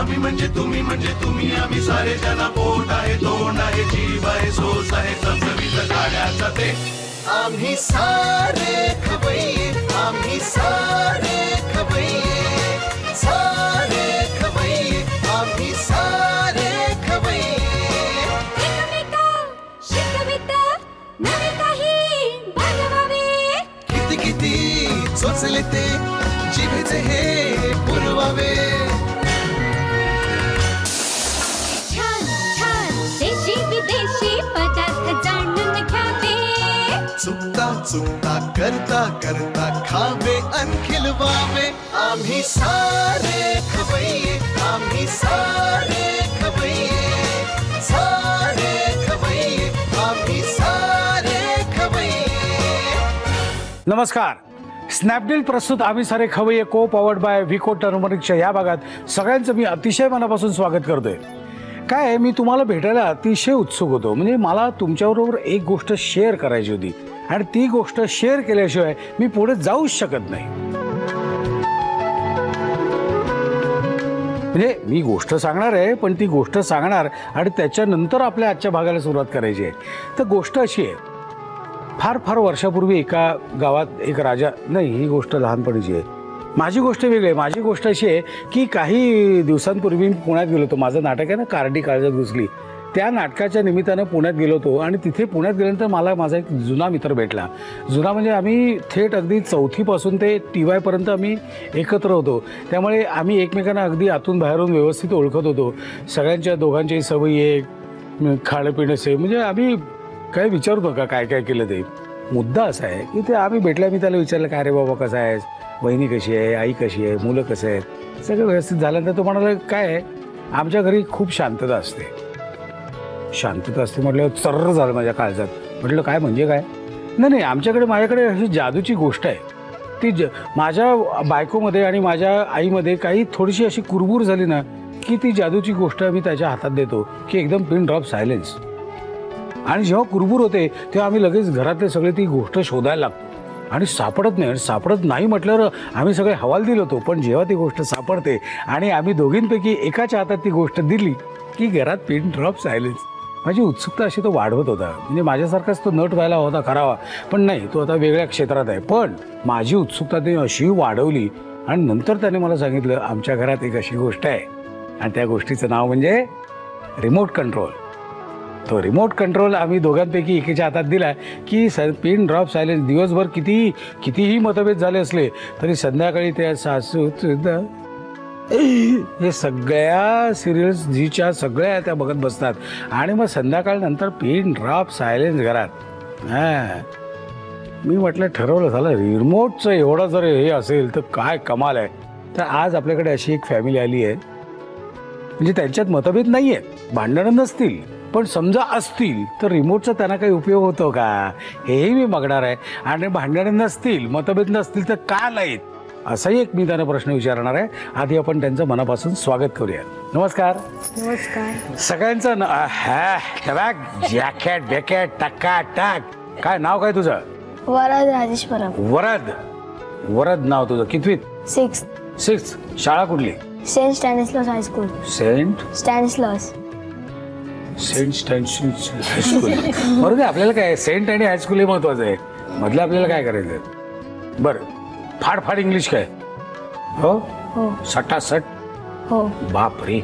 आम्ही म्हणजे तुम्ही आम्ही सारे जना पोट आहे तोंड आहे जीव आहे सोस आहे चमचमीत गाड्याचा ते आम्ही सारे खवय्ये आम्ही सारे खवय्ये सारे खवय्ये आम्ही सारे खवय्ये एकमेका शिकविता नवे काही बनवावे किती किती चोचले ते जिभेचे हे पुरवावे छान छान देशी विदेशी पदार्थ जाणून घ्यावे चुकता चुकता करता करता खावे अन खिलवावे आम्ही सारे खवय्ये आम्ही सारे खवय्ये सारे खवय्ये आम्ही सारे खवय्ये। नमस्कार. स्नॅपडील प्रस्तुत आम्ही सारे खवय्ये को पॉवर्ड बाय विको टर्मरिकच्या या भागात सगळ्यांचं मी अतिशय मनापासून स्वागत करतोय. काय आहे, मी तुम्हाला भेटायला अतिशय उत्सुक होतो. म्हणजे मला तुमच्याबरोबर एक गोष्ट शेअर करायची होती आणि ती गोष्ट शेअर केल्याशिवाय मी पुढे जाऊच शकत नाही. म्हणजे मी गोष्ट सांगणार आहे, पण ती गोष्ट सांगणार आणि त्याच्यानंतर आपल्या आजच्या भागाला सुरुवात करायची आहे. तर गोष्ट अशी आहे, फार फार वर्षापूर्वी एका गावात एक राजा, नाही ही गोष्ट लहानपणीची आहे, माझी गोष्ट वेगळी आहे. माझी गोष्ट अशी आहे की काही दिवसांपूर्वी मी पुण्यात गेलो होतो. माझं नाटक आहे ना कार्डी काळजात घुसली, त्या नाटकाच्या निमित्तानं पुण्यात गेलो होतो आणि तिथे पुण्यात गेल्यानंतर मला माझा एक जुना मित्र भेटला. जुना म्हणजे आम्ही थेट अगदी चौथीपासून ते TY पर्यंत आम्ही एकत्र होतो. त्यामुळे आम्ही एकमेकांना अगदी आतून बाहेरून व्यवस्थित ओळखत होतो. सगळ्यांच्या दोघांच्याही सवयी एक खाणं पिणं सेम, म्हणजे आम्ही काय विचारू नका काय काय केलं ते. मुद्दा असा आहे की ते आम्ही भेटल्या, मी त्याला विचारलं काय रे बाबा कसा आहेस, वहिनी कशी आहे, आई कशी आहे, मुलं कसं आहेत, सगळं व्यवस्थित झाल्यानंतर तो म्हणाला काय आहे आमच्या घरी खूप शांतता असते. शांतता असते म्हटलं चर्र झालं माझ्या काळजात. म्हटलं काय म्हणजे काय. नाही माझ्याकडे अशी जादूची गोष्ट आहे. ती माझ्या बायकोमध्ये आणि माझ्या आईमध्ये काही थोडीशी अशी कुरबूर झाली ना की ती जादूची गोष्ट मी त्याच्या हातात देतो की एकदम पिन ड्रॉप सायलेन्स. आणि जेव्हा कुरबूर होते तेव्हा आम्ही लगेच घरातले सगळे ती गोष्ट शोधायला लागतो आणि सापडत नाही म्हटल्यावर आम्ही सगळे हवालदिल होतो. पण जेव्हा ती गोष्ट सापडते आणि आम्ही दोघींपैकी एकाच्या हातात ती गोष्ट दिली की घरात पिन ड्रॉप सायलेन्स. माझी उत्सुकता अशी तो वाढवत होता. म्हणजे माझ्यासारखाच तो नट व्हायला होता करावा, पण नाही, तो आता वेगळ्या क्षेत्रात आहे. पण माझी उत्सुकता ते अशी वाढवली आणि नंतर त्याने मला सांगितलं आमच्या घरात एक अशी गोष्ट आहे आणि त्या गोष्टीचं नाव म्हणजे रिमोट कंट्रोल. तो रिमोट कंट्रोल आम्ही दोघांपैकी एकीच्या हातात दिला की पिन ड्रॉप सायलेन्स. दिवसभर कितीही मतभेद झाले असले तरी संध्याकाळी त्या सासू हे सगळ्या सिरियल्स जीच्या सगळ्या त्या बघत बसतात आणि मग संध्याकाळनंतर पिन ड्रॉप सायलेन्स घरात. मी म्हटलं ठरवलं झालं रिमोटचं एवढं जर हे असेल तर काय कमाल आहे. तर आज आपल्याकडे अशी एक फॅमिली आली आहे, म्हणजे त्यांच्यात मतभेद नाही आहेत, भांडणं नसतील, पण समजा असतील तर रिमोटचा त्यांना काही उपयोग होतो का हेही मी बघणार आहे. आणि भांडणं नसतील, मतभेद नसतील तर का नाहीत असाही एक मी त्यांना प्रश्न विचारणार आहे. आधी आपण त्यांचं मनापासून स्वागत करूया. नमस्कार. नमस्कार सगळ्यांचं जॅकेट बॅकेट टक्का टाक. काय नाव काय तुझं? वरद राजेश परब. वरद नाव तुझं. कितवीत? 6th. शाळा कुठली? Saint Stanislaus high school. Saint Stanislaus high school. बरोबर. आपल्याला काय सेंट आणि हायस्कूल हे महत्वाचं आहे, मधलं आपल्याला काय करायचं. बरं, फाड इंग्लिश काय? हो हो. सटासट. हो. बाप रे.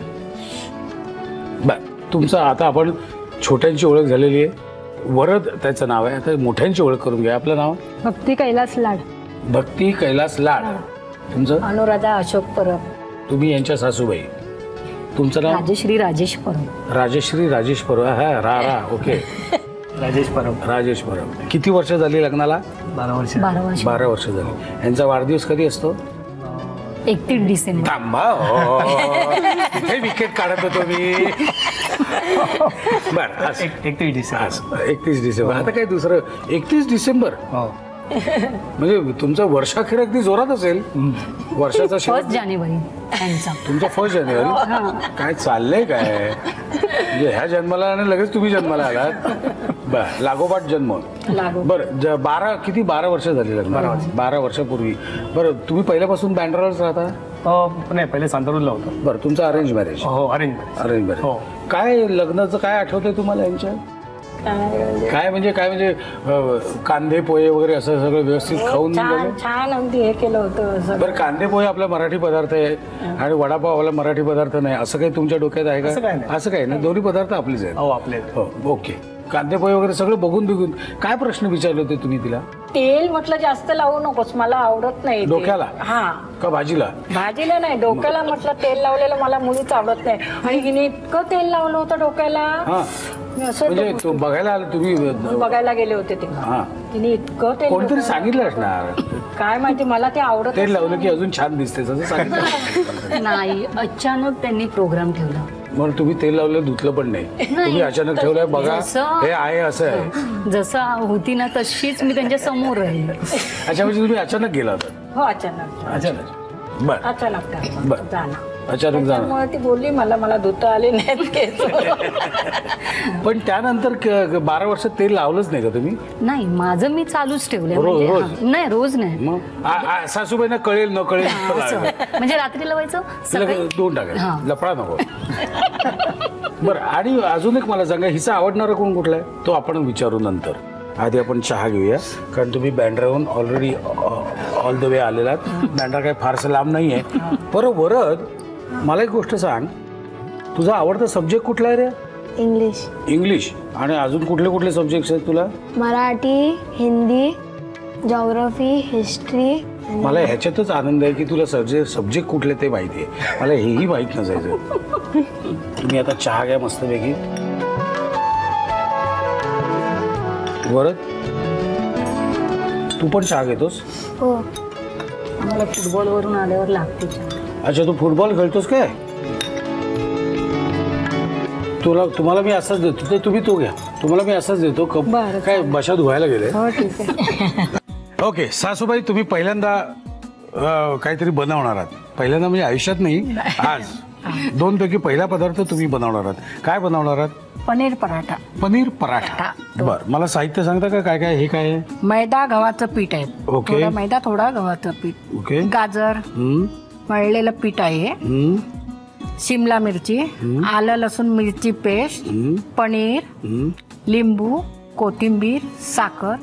बर, तुमचं आता आपण छोट्यांची ओळख झालेली आहे. वरद त्याचं नाव आहे. आता मोठ्यांची ओळख करून घ्या. आपलं नाव? भक्ती कैलास लाड. भक्ती कैलास लाड. तुमचं? अनुराधा अशोक परब. तुम्ही यांच्या सासूबाई. तुमचं नाव? राजश्री राजेश परब. राजश्री राजेश परब. रा ओके. राजेश परब. किती वर्ष झाली लग्नाला? 12 वर्ष. 12 वर्ष झाली. यांचा वाढदिवस कधी असतो? 31 डिसेंबर. थांबा, इथे विकेट काढत होतो मी. बर, 31 डिसेंबर. आता काय दुसरं 31 डिसेंबर. म्हणजे तुमचं वर्षाखेर अगदी जोरात असेल. वर्षाचा 1 जानेवारी त्यांचा. तुमचा 1 जानेवारी. काय चाललंय काय? म्हणजे ह्या जन्माला आणि लगेच तुम्ही जन्माला आलात. बर, लागोपाठ जन्म. बरं, 12 वर्ष झाली लग्न. 12 वर्षापूर्वी. बरं, तुम्ही पहिल्यापासून बँड्रालाच राहता? नाही पहिले सांताक्रूजला होतो. बरं, तुमचं अरेंज मॅरेज? हो अरेंज मॅरेज. Arrange marriage. हो. काय लग्नाचं काय आठवतंय तुम्हाला यांच्या? काय म्हणजे कांदे पोहे वगैरे असं सगळं व्यवस्थित खाऊन छान छान अगदी हे केलं होतं. बरं, कांदे पोहे आपला मराठी पदार्थ आहे आणि वडापाव आपला मराठी पदार्थ नाही, असं काही तुमच्या डोक्यात आहे असं का? काही नाही. असं काही नाही, दोन्ही पदार्थ आपलेच आहेत. हो आपले. हो, ओके. कांदे पोहे वगैरे सगळं बघून बिघून काय प्रश्न विचारले होते तुम्ही तिला? तेल म्हटलं जास्त लावू नकोस, मला आवडत नाही ते. डोक्याला? हा. का भाजीला? भाजीला नाही, डोक्याला म्हटलं तेल लावलेलं मला मुळीच आवडत नाही. आणि हिने इतकं तेल लावलं होतं डोक्याला. हा, असं म्हणजे तो बघायला आला तुम्ही? बघायला गेले होते ते. हा, तिने इतकं तेल कोणतरी डोक्याला- सांगितलं असणार काय माहिती, मला ते आवडत तेल लावलं की अजून छान दिसते असं सांगितलं. नाही. अचानक त्यांनी प्रोग्राम ठेवला. म्हणून तुम्ही तेल लावलं धुतलं पण नाही, तुम्ही अचानक ठेवलंय बघा हे आहे असं आहे. जसं होती ना तशीच मी त्यांच्या समोर राहिले. अच्छा, म्हणजे तुम्ही अचानक गेला होता? हो अचानक. अचानक. बर अचानक बर. जाणं. अचानक जाणं. त्यामुळे ती बोलली मला धुता आले नाहीत केस. पण त्यानंतर 12 वर्ष तेल लावलंच नाही का तुम्ही? नाही, माझं मी चालूच ठेवलंय. रोज? म्हणजे रोज? नाही, रोज नाही. मग सासूबाईंना कळेल न कळेल असं. म्हणजे रात्री लावायचं, सकाळी दोन टाकायचं, लफडा नको. बरं, आणि अजून एक मला सांगा, हिचा आवडणारा कोण कुठला आहे तो आपण विचारू नंतर. आधी आपण चहा घेऊया, कारण तुम्ही बँड्राहून ऑलरेडी ऑल द वे आलेला आहात. बँड्रा काही फारसं लांब नाही आहे. बरोबर, मला एक गोष्ट सांग, तुझा आवडता सब्जेक्ट कुठला आहे रे? इंग्लिश. इंग्लिश. आणि अजून कुठले कुठले सब्जेक्ट्स आहेत तुला? Marathi, Hindi, geography, history. मला ह्याच्यातच आनंद आहे की तुला सब्जेक्ट कुठले ते माहिती आहे, मला हेही माहीत नसायचं. तुम्ही आता चहा घ्या मस्तपैकी. वरद, तू पण चहा घेतोस? हो. आम्हाला फुटबॉल वरून आल्यावर लागते चहा. अच्छा, तू फुटबॉल खेळतोस काय? तुम्हाला मी असाच देतो, तुम्ही तो घ्या. तुम्हाला मी असाच देतो कप. काय बशा धुवायला गेले? हो ठीक आहे. ओके, सासूबाई तुम्ही पहिल्यांदा काहीतरी बनवणार आहात. पहिल्यांदा म्हणजे आयुष्यात नाही, आज 2 पैकी पहिला पदार्थ तुम्ही बनवणार आहात. काय बनवणार आहात? पनीर पराठा. पनीर पराठा. बर, मला साहित्य सांगता का काय काय? हे काय आहे? मैदा, गव्हाचं पीठ आहे. ओके. थोडा मैदा, थोडा गव्हाचं पीठ. ओके. गाजर, मळलेलं पीठ आहे. शिमला मिरची, आलं लसूण मिरची पेस्ट, पनीर, लिंबू, कोथिंबीर, साखर,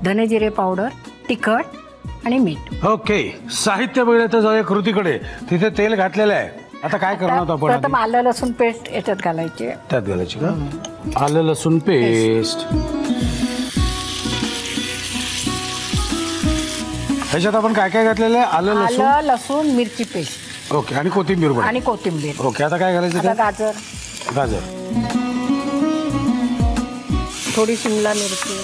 धने जिरे पावडर, तिखट आणि मीठ. ओके, साहित्य बघितलं जाऊया कृतीकडे. तिथे तेल घातलेलं आहे. आता काय करणार आहोत आपण? प्रथम आलं लसूण पेस्ट याच्यात घालायची. त्यात घालायची का? आलं लसूण पेस्ट. ह्याच्यात आपण काय काय घातलेलं आहे? आलं लसूण मिरची पेस्ट. ओके, आणि कोथिंबीर पण. आणि कोथिंबीर. ओके, आता काय घालायचं? गाजर. गाजर, थोडी शिमला मिरची,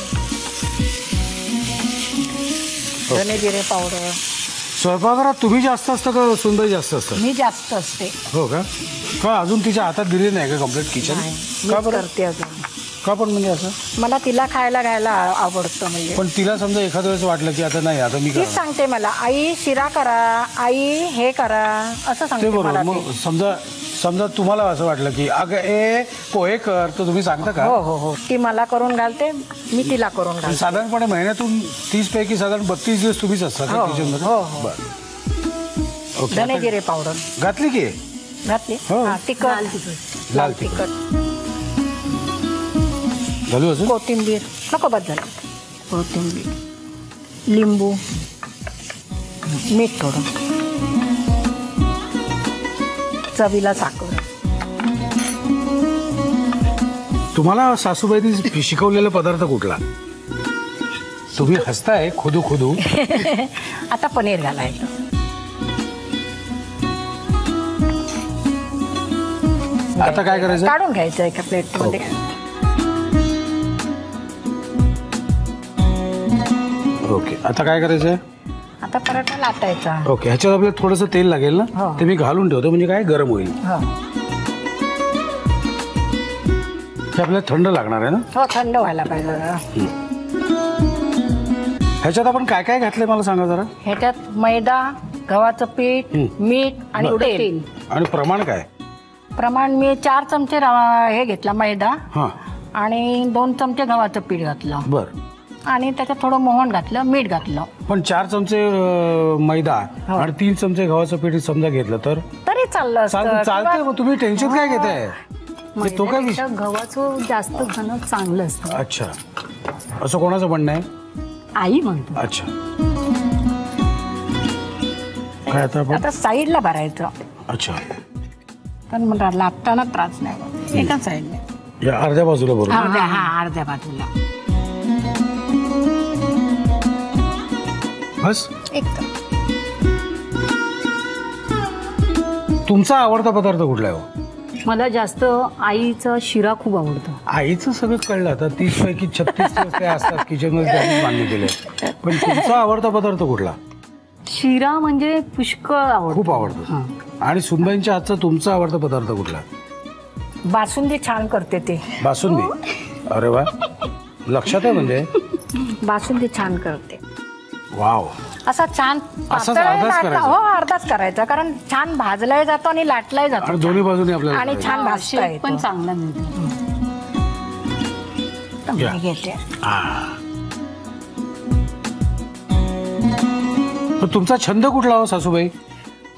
धने जिरे पावडर. स्वयंपाकघरात तुम्ही जास्त असता का सुनबाई जास्त असतात? मी जास्त असते. हो का? का अजून तिच्या हातात दिली नाही का कम्प्लीट किचन? का बरं? करते अजून. का पण म्हणजे असं? मला तिला खायला घ्यायला आवडतं. म्हणजे पण तिला समजा एखाद्या वेळेस वाटलं की आता नाही, आता मी तीच सांगते मला, आई शिरा करा, आई हे करा, असं ते सांगते बरोबर. मला मग ती. समजा तुम्हाला असं वाटलं की अगं ए पोहे कर, तर तुम्ही सांगता का? हो हो हो. ती मला करून घालते, मी तिला करून पण घालते. साधारणपणे महिन्यातून 30 पैकी साधारण 32 दिवस तुम्हीच असता हो, किचन मध्ये? हो, हो. बरं. ओके, धने आता जिरे पावडर घातली की घातली. हो. हा, तिखट. लाल तिखट घालू अजून? कोथिंबीर नको, बस झालं. कोथिंबीर, लिंबू, मीठ थोडं, चवीला साखर. तुम्हाला सासूबाईंनी शिकवलेला पदार्थ कुठला? तुम्ही हसताय खुदू खुदू. आता पनीर घालायचं. आता काय करायचं? काढून घ्यायचं एका प्लेटमध्ये. ओके, आता काय करायचंय? आता पराठा लाटायचा. ओके, ह्याच्यात आपल्याला थोडंसं तेल लागेल ना? हो. ते मी घालून ठेवतो, म्हणजे काय गरम होईल. हो ते आपल्याला थंड लागणार आहे ना? हो, थंड व्हायला पाहिजे. ह्याच्यात आपण काय काय घातलंय मला सांगा जरा. ह्याच्यात मैदा, गव्हाचं पीठ, मीठ आणि तेल. आणि प्रमाण काय? प्रमाण मी 4 चमचे हे घेतला मैदा हा, आणि 2 चमचे गव्हाचं पीठ घातलं. बर. आणि त्याच्यात थोडं मोहन घातलं, मीठ घातलं. पण 4 चमचे मैदा आणि 3 चमचे गव्हाचं पीठ समजा घेतलं तर तरी चाललं असतं. चालतंय. मग तुम्ही टेन्शन काय घेताय? तो काय विषय? गव्हाचं जास्त खाणं चांगलं असतं. अच्छा, असं कोणाचं म्हणणं आहे? आई म्हणतो. अच्छा, काय आता साईडला भरायचं. अच्छा, पण मला लाटताना त्रास नाही. एका साईडने या अर्ध्या बाजूला बरोबर. अर्ध्या बाजूला बस. एकदम. तुमचा आवडता पदार्थ कुठला आहे? मला जास्त आईचा शिरा खूप आवडतो. आईचं सगळं कळलं. आता 30 पैकी 36 दिवस ते असतात किचन मध्ये त्यांनी मान्य केले. पण तुमचा आवडता पदार्थ कुठला? शिरा म्हणजे पुष्कळ आवडतो. खूप आवडतो. आणि सुनबाईंच्या हातचा तुमचा आवडता पदार्थ कुठला? बासुंदी छान करते ते. बासुंदी. अरे वा, लक्षात आहे. म्हणजे बासुंदी छान करते. वाव. असा छान असाच अर्धाच करायचा. हो, अर्धाच करायचा, कारण छान भाजलाय जातो आणि लाटलाय जातो. आणि दोन्ही बाजूने आपल्याला आणि छान भाजता येतो. पण चांगला मिळतो. या. घेते. पण तुमचा छंद कुठला हो सासूबाई?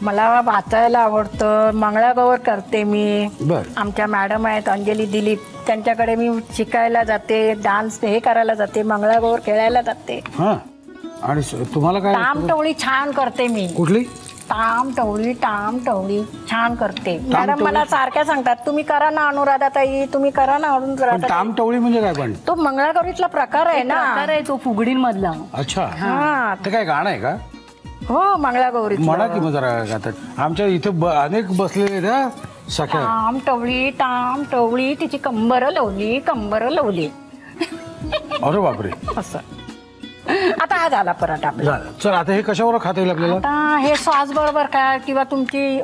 मला वाचायला आवडतं. मंगळागौर करते मी. बर. आमच्या मॅडम आहेत अंजली दिलीप, त्यांच्याकडे मी शिकायला जाते, डान्स हे करायला जाते, मंगळागौर खेळायला जाते. हा. आणि तुम्हाला काय? टामटवळी छान करते मी. कुठली? टामटवळी छान करते. मॅडम मला सारख्या सांगतात, तुम्ही करा ना अनुराधाताई, तुम्ही करा ना अनुराधाताई. टामटवळी म्हणजे काय? पण तो मंगळागौरीतला प्रकार आहे ना. प्रकार आहे तो फुगडींमधला. अच्छा. हा. ते काय गाणं आहे का? हो, मंगळागौरी. म्हणा की मग जरा गातात. आमच्या इथे अनेक बसलेले आहेत हा सख्या. टामटवळी तिची कंबर लवली. अरे बापरे. असं. आता हा झाला पराठा आपला. झालं. चल आता हे कशावर खाता येईल आपल्याला? आता हे सॉस बरोबर काय, किंवा तुमची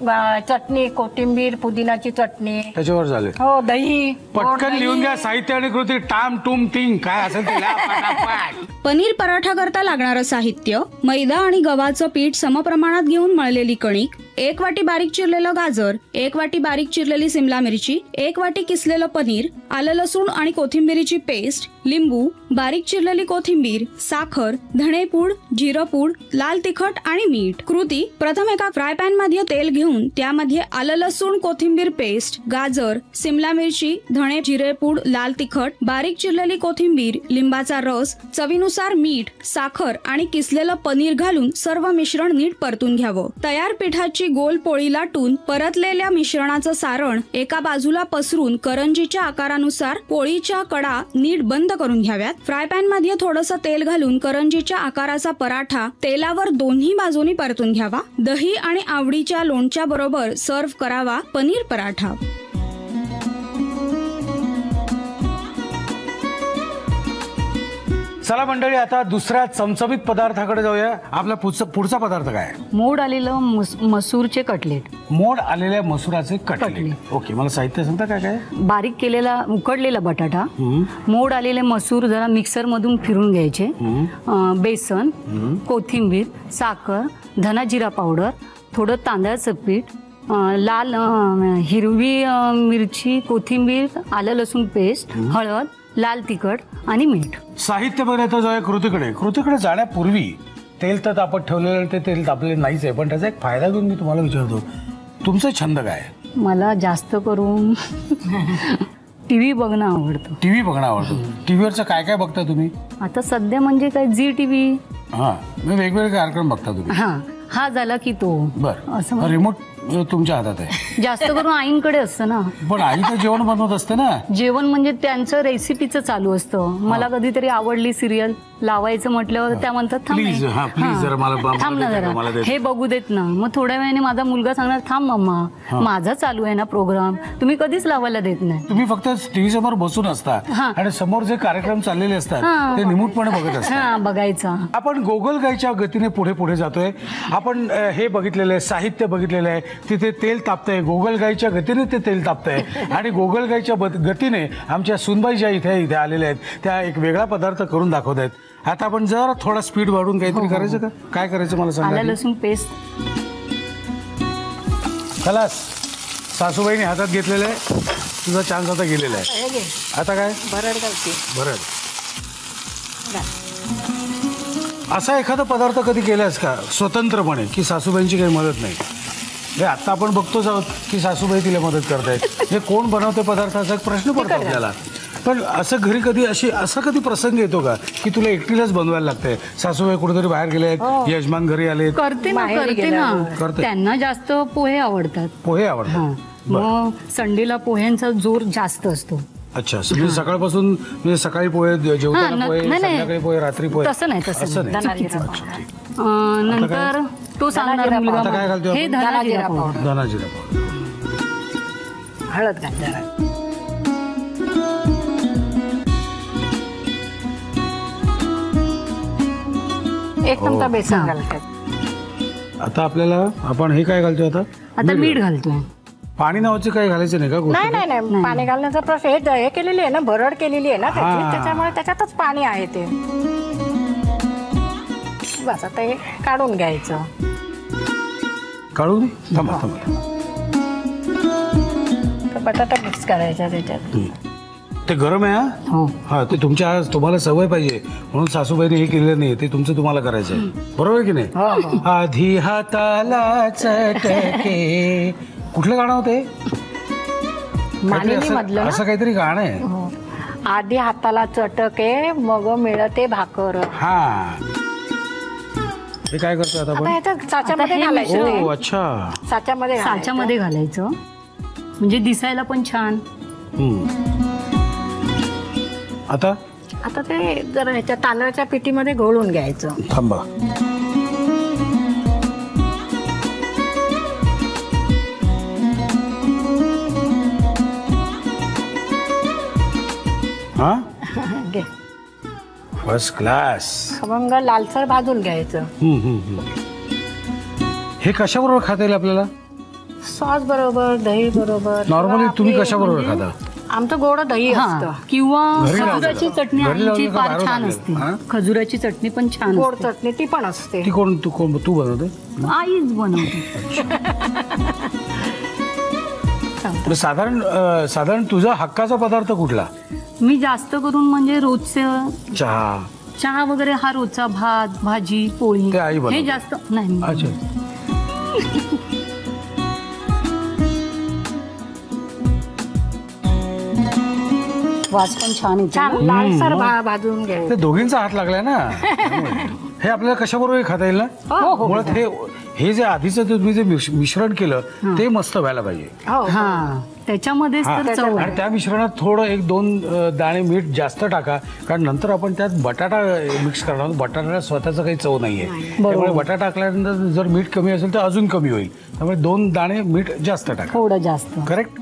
चटणी, कोथिंबीर पुदिनाची चटणी. त्याच्यावर झाले. हो, दही. पटकन लिहून घ्या साहित्य आणि कृती. टाम टूम टिंग काय असेल ते लिहा पटापट. पनीर पराठा करता लागणारं साहित्य: मैदा आणि गव्हाचं पीठ समप्रमाणात घेऊन मळलेली कणिक, 1 वाटी बारीक चिरलेलं गाजर, 1 वाटी बारीक चिरलेली सिमला मिरची, 1 वाटी किसलेलं पनीर, आलं लसूण आणि कोथिंबिरीची पेस्ट, लिंबू, बारीक चिरलेली कोथिंबीर, साखर, धणेपूड, जिरपूड, लाल तिखट आणि मीठ. कृती: प्रथम एका फ्राय पॅन मध्ये तेल घेऊन त्यामध्ये आलं लसूण कोथिंबीर पेस्ट, गाजर, सिमला मिरची, धणे, जिरेपूड, लाल तिखट, बारीक चिरलेली कोथिंबीर, लिंबाचा रस, चवीनुसार मीठ, साखर आणि किसलेलं पनीर घालून सर्व मिश्रण नीट परतून घ्यावं. तयार पिठाची गोल पोळी लाटून परतलेल्या मिश्रणाचं सारण एका बाजूला पसरून करंजीच्या आकारानुसार पोळीच्या कडा नीट बंद करून घ्याव्यात. फ्राय पॅन मध्ये थोडंसं तेल घालून करंजीच्या आकाराचा पराठा तेलावर दोन्ही बाजूनी परतून घ्यावा. दही आणि आवडीच्या लोणच्या बरोबर सर्व्ह करावा पनीर पराठा. चला मंडळी, आता दुसऱ्या चमचमीत पदार्थाकडे जाऊया. आपला पुढचा पदार्थ काय? मोड आलेलं मसूरचे कटलेट. मोड आलेल्या मसुराचे कटलेट. ओके, मला साहित्य सांगता काय काय? बारीक केलेला उकडलेला बटाटा, मोड आलेले मसूर जरा मिक्सर मधून फिरून घ्यायचे, बेसन, कोथिंबीर, साखर, धना जिरा पावडर, थोडं तांदळाचं पीठ, लाल हिरवी मिरची, कोथिंबीर, आलं लसूण पेस्ट, हळद, लाल तिखट आणि मीठ. साहित्य बघायचं जाऊया कृतीकडे जाण्यापूर्वी तेल तर तापत ठेवलेलं, ते तेल तापलेलं नाहीच आहे. पण त्याचा एक फायदा घेऊन मी तुम्हाला विचारतो, तुमचा छंद काय? मला जास्त करून टीव्ही बघणं आवडतं. टीव्ही बघणं आवडतं. टीव्हीवरचं काय काय बघता तुम्ही? आता सध्या म्हणजे काय, झी टीव्ही. हा, वेगवेगळे कार्यक्रम बघता तुम्ही? हा झाला की तो. बरं. असं रिमोट तुमच्या हातात आहे. जास्त करून आईंकडे असतं ना. पण आई तर जेवण बनवत असते ना. जेवण म्हणजे त्यांचं रेसिपीचं चालू असतं. मला कधीतरी आवडली सिरियल लावायचं म्हटल्यावर त्या म्हणतात प्लीज जरा थांब ना जरा, हे बघू देत ना. मग थोड्या वेळाने माझा मुलगा सांगणार, थांब मम्मा, माझा चालू आहे ना प्रोग्राम, तुम्ही कधीच लावायला देत नाही. तुम्ही फक्त टीव्ही समोर बसून असता आणि समोर जे कार्यक्रम चाललेले असतात ते निमूटपणे बघत असतात. बघायचा. आपण गोगलगाईच्या गतीने पुढे पुढे जातोय. आपण हे बघितलेलं आहे, साहित्य बघितलेलं आहे. तिथे तेल तापतंय, गोगलगाईच्या गतीने ते तेल तापतंय. आणि गोगलगाईच्या गतीने आमच्या सुनबाई ज्या इथे आलेल्या आहेत त्या एक वेगळा पदार्थ करून दाखवत आहेत. आता आपण जरा थोडा स्पीड वाढून काहीतरी करायचं का? काय करायचं मला सांगा. आलं लसूण पेस्ट. खलास, सासूबाईने हातात घेतलेलं आहे. तुझा चान्स आता गेलेला आहे. आता काय? भरड घालते. भरड. असा एखादा पदार्थ कधी केलास का स्वतंत्रपणे की सासूबाईंची काही मदत नाही? म्हणजे आता आपण बघतोच आहोत की सासूबाई तिला मदत करतायत, म्हणजे कोण बनवते पदार्थाचा एक प्रश्न पडतो आपल्याला. पण असं घरी कधी असा कधी प्रसंग येतो का की तुला एकटीलाच बनवायला लागतंय, सासूबाई कुठेतरी बाहेर गेलेत, यजमान घरी आलेत? करते ना. त्यांना जास्त पोहे आवडतात. पोहे आवडतात. मग संडेला पोह्यांचा जोर जास्त असतो. अच्छा, म्हणजे सकाळपासून म्हणजे सकाळी पोहे, जेवताना पोहे, संध्याकाळी पोहे, रात्री पोहे? तसं नाही. नंतर तो सांगणार आता काय घालतो? हे धना जिरा पावडर. धना जिरा पावडर, हळद घाल. एक चमचा बेसन घालतात. आता आपल्याला आपण हे काय घालतोय? आता मीठ घालतोय. पाणी नावाचं काही घालायचं नाही का? नाही, पाणी घालण्याचा प्रश्न हे केलेली आहे ना, भरड केलेली आहे ना त्याची, त्याच्यामुळे त्याच्यातच पाणी आहे ते. बस आता हे काढून घ्यायचं. काढून बटाटा मिक्स करायचा त्याच्यात. ते गरम आहे. हा, ते तुम्हाला सवय पाहिजे म्हणून सासूबाईने हे केलेलं नाही, ते तुमचं तुम्हाला करायचं आहे, बरोबर की नाही? आधी हाताला चटके, कुठलं गाणं होते? असं काहीतरी गाणं आहे. आधी हाताला चटके मग मिळते भाकर. हा, हे काय करतो आता आपण? साच्यामध्ये घालायचं. अच्छा, साच्यामध्ये घालायचं म्हणजे दिसायला पण छान. आता ते जरा ह्याच्या तांदळाच्या पिठीमध्ये घोळून घ्यायचं. थांबा, हा, फर्स्ट क्लास. खमंग लालसर भाजून घ्यायचं. हे कशाबरोबर खाता येईल आपल्याला? सॉस बरोबर, दही बरोबर. नॉर्मली तुम्ही कशाबरोबर खाता? आमचं गोड दही असतं किंवा खजुराची चटणी आमची फार छान असते. खजुराची चटणी पण छान, गोड चटणी ती पण असते. ती तू बनवते? आईच बनवते. साधारण तुझा हक्काचा पदार्थ कुठला? मी जास्त करून म्हणजे रोजचं चहा वगैरे, हा रोजचा भात, भाजी, पोळी, हे जास्त नाही. अच्छा, वास पण छान येतो. लालसर भाजून घ्यायचं. ते दोघींचा हात लागलाय ना. हे आपल्याला कशाबरोबर खाता येईल ना? मुळात हे जे आधीचं तुम्ही जे मिश्रण केलं ते मस्त व्हायला पाहिजे. त्याच्यामध्ये आणि त्या मिश्रणात थोडं 1-2 दाणे मीठ जास्त टाका, कारण नंतर आपण त्यात बटाटा मिक्स करणार. बटाट्याला स्वतःचा काही चव नाहीये, त्यामुळे बटाटा टाकल्यानंतर जर मीठ कमी असेल तर अजून कमी होईल. त्यामुळे 2 दाणे मीठ जास्त टाका, थोडं जास्त. करेक्ट?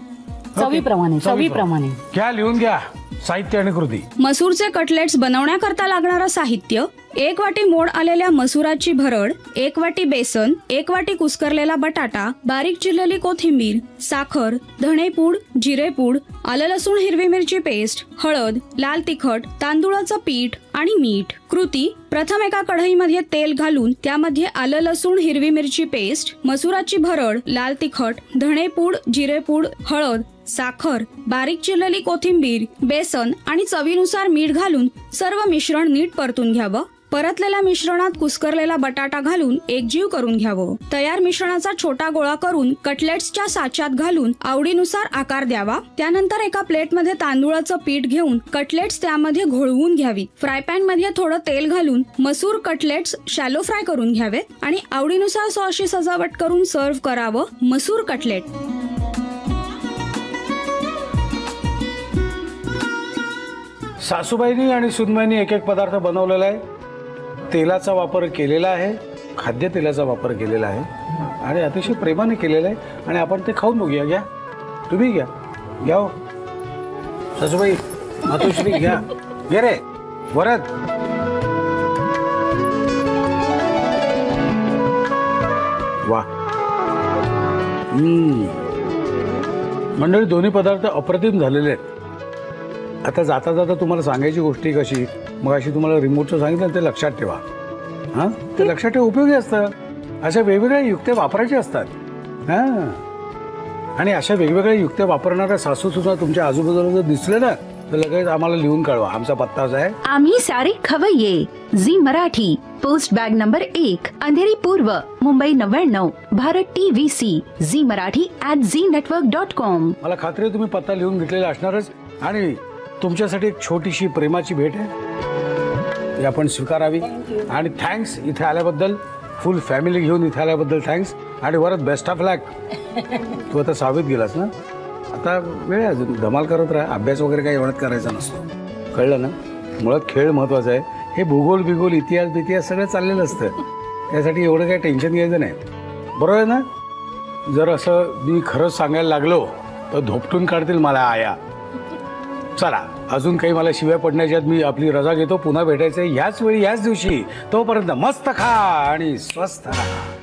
चवीप्रमाणे. घ्या, लिहून घ्या साहित्य आणि कृती. मसूरचे कटलेट्स बनवण्याकरता लागणारं साहित्य: 1 वाटी मोड आलेल्या मसुराची भरड, 1 वाटी बेसन, 1 वाटी कुस्करलेला बटाटा, बारीक चिरलेली कोथिंबीर, साखर, धणेपूड, जिरेपूड, आलं लसूण हिरवी मिरची पेस्ट, हळद, लाल तिखट, तांदूळाचं पीठ आणि मीठ. कृती: प्रथम एका कढईमध्ये तेल घालून त्यामध्ये आलं लसूण हिरवी मिरची पेस्ट, मसुराची भरड, लाल तिखट, धणेपूड, जिरेपूड, हळद, साखर, बारीक चिरलेली कोथिंबीर, बेसन आणि चवीनुसार मीठ घालून सर्व मिश्रण नीट परतून घ्यावं. परतलेल्या मिश्रणात कुस्करलेला बटाटा घालून एकजीव करून घ्यावं. तयार मिश्रणाचा छोटा गोळा करून कटलेट्सच्या साच्यात घालून आवडीनुसार आकार द्यावा. त्यानंतर एका प्लेटमध्ये तांदूळाचं पीठ घेऊन कटलेट्स त्यामध्ये घोळवून घ्यावी. फ्राय पॅन मध्ये थोडं तेल घालून मसूर कटलेट्स शॅलो फ्राय करून घ्यावेत आणि आवडीनुसार सॉसची सजावट करून सर्व्ह करावं. मसूर कटलेट. सासूबाईंनी आणि सुनबाईंनी एक पदार्थ बनवलेला आहे. तेलाचा वापर केलेला आहे, खाद्यतेलाचा वापर केलेला आहे आणि अतिशय प्रेमाने केलेला आहे. आणि आपण ते खाऊन बघूया. घ्या, तुम्ही घ्या. घ्या सासूबाई, मातोश्री घ्या. घे रे वरद. वा, मंडळी, दोन्ही पदार्थ अप्रतिम झालेले आहेत. आता जाता जाता तुम्हाला सांगायची गोष्टी कशी, मग अशी तुम्हाला रिमोटचं सांगितलं ते लक्षात ठेवा. हां, ते लक्षात ठेवा, उपयोगी असतं. अशा वेगवेगळ्या युक्त्या वापरायच्या असतात. हां, आणि अशा वेगवेगळ्या युक्त्या वापरणाऱ्या सासू सुद्धा तुमच्या आजूबाजूला जर दिसले ना तर लगेच आम्हाला लिहून कळवा. आमचा पत्ता आहे आम्ही सारे खवय्ये Zee Marathi. Post bag number 1, Andheri पूर्व, Mumbai 99, Bharat TVC, Zee Marathi @ZNetwork.com. मला खात्री आहे तुम्ही पत्ता लिहून घेतलेला असणारच आणि तुमच्यासाठी एक छोटीशी प्रेमाची भेट आहे, ती आपण स्वीकारावी. आणि थँक्स इथे आल्याबद्दल, फुल फॅमिली घेऊन इथे आल्याबद्दल थँक्स. आणि वरच बेस्ट ऑफ लक. तू आता 6वीत गेलास ना, आता वेळ आहे अजून, धमाल करत राहा. अभ्यास वगैरे काही एवढ्यात करायचा नसतो, कळलं ना. मुळात खेळ महत्त्वाचा आहे. हे भूगोल बिगोल इतिहास सगळं चाललेलं असतं, त्यासाठी एवढं काही टेन्शन घ्यायचं नाही, बरोबर आहे ना. जर असं मी खरंच सांगायला लागलो तर धोपटून काढतील मला आया. चला, अजून काही मला शिव्या पडण्याच्या आत मी आपली रजा घेतो. पुन्हा भेटायचं ह्याच वेळी ह्याच दिवशी. तोपर्यंत मस्त खा आणि स्वस्थ राहा.